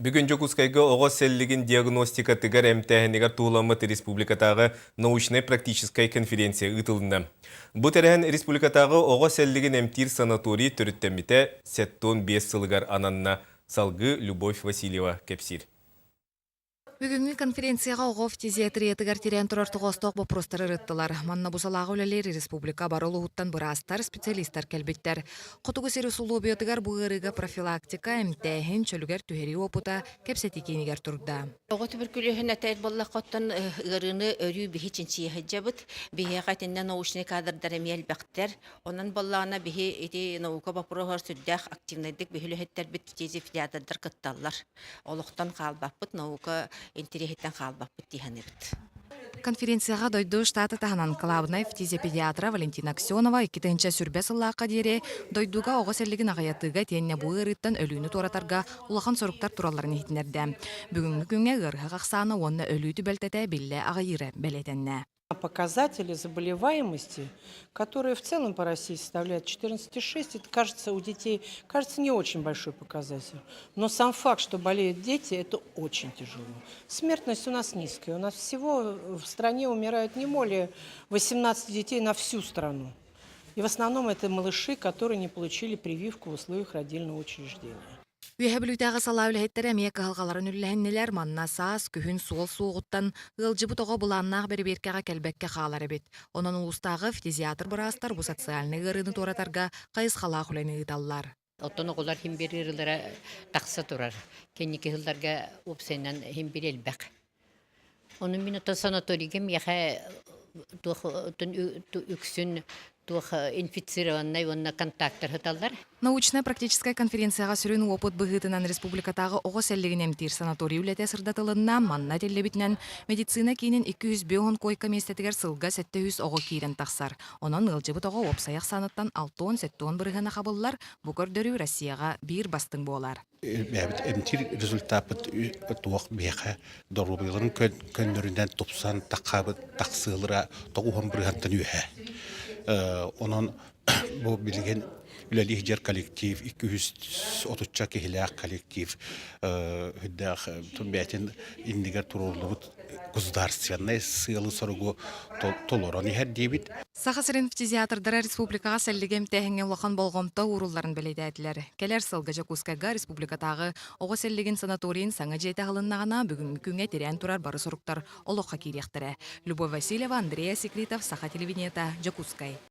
Бүгін Жокускайга оғыз селлигин диагностика тыгар әмтәхінігер туғыламыты республикатағы научно-практическай конференция ұтылында. Бұ тәрәхін республикатағы оғыз селлигин әмтир санаторий түріттәміті сәттон 5 сылығар ананна салғы Любовь Васильева кепсир. Бүгінгі конференцияға оғов тезиатрия тирен тұрар тұғыстық бопростары рыттылар. Манна бұсалағы өлелері республика барылы ұттан бұрастар специалисттар кәлбеттер. Құтығы сері сұлу биотығар бұғырыға профилактика, әмтәхін, чөлігер түхері опыта кәпсәтекенігер тұрда. Оғы туберкулезін әтәйір болла қоттан ғырыны өрі біхи чінчие хәджабыт, біхи қайтында научный кадрдар әмел бәқтер, онан боллағына біхи еті наука бапырығыр сүрдәқ активнайдық біхілі әттер біт тези филиадардар қытталар. Олықтан қалбақпыт наука интерехеттен қалбақпыт дейханебіт. Конференцияға дойду штаты тағынан Клавнай фтизиопедиатра Валентина Аксенова 2-нче сүрбе сыллаққа дере дойдуға оғыз әлігін ағаятыға тенне бұғы ұрыттан өліні торатарға улахан соруктар тураларын ехтінерді. Бүгінгі күнге ғырға қақсаны онны өліті бәлтәті білі ағайыры бәлетенне. Показатели заболеваемости, которые в целом по России составляют 14,6, это кажется у детей, не очень большой показатель. Но сам факт, что болеют дети, это очень тяжело. Смертность у нас низкая. У нас всего в стране умирают не более 18 детей на всю страну. И в основном это малыши, которые не получили прививку в условиях родильного учреждения. Үйәбілітәғі сала өліхеттері әмейек ғалғаларын үліхеннелер манна саас, күхін суыл суғыттан ғылжыбы тоғы бұланнақ бәрі беркеға кәлбәкке қағалар әбет. Онан ұлыстағы фтизиатр бұрастар бұ социальны ғырыны торатарға қайыз қала құлайны ғыталлар. Оттон оғылар химбері ғылара тақса тұрар. Кеннеке ғылдарға ұпсайнан химбері әлбәқ. Оның мен оттан санаторийгем яға үксін инфицированный онна контактор хыталдар. Научно-практическая конференцияға сүрін опыт бұғытынан республикатағы оғыз әлігін әмтир санаторий үләте сырдатылынна манна телебітінен медицина кейінен 200 биоғын койка местетігер сылға 700 оғы кейрен тақсар. Онын ылжыбыт оғы опсаяқ саныттан 6-10 бірғана қабылылар бұқырдөрі Россияға бір бастың болар. Әмтир результапыт туақ бейқа дорубыларын көндерінден топсан тақсылыра тоғуған бірғантан үйе. Onun bu bilgen üleliğler kolektif, 230 kişilik kolektif, hüddak tümbetin indiger turulduğu государственной силы соргу толорон her дебит. Сахасырын фтизиатрдара республикаға сәллігем тәхіңе улахан болғымта урулларын білейдәділер. Келер сылғы Жокускайга республикатағы оғы сәллеген санаторийін саңа жейті ғылыннағына бүгін күнге терен тұрар бары соруктар олыққа кейректірі. Любовь Васильева, Андрея Секретов, Саха телевидениета, Жокускай.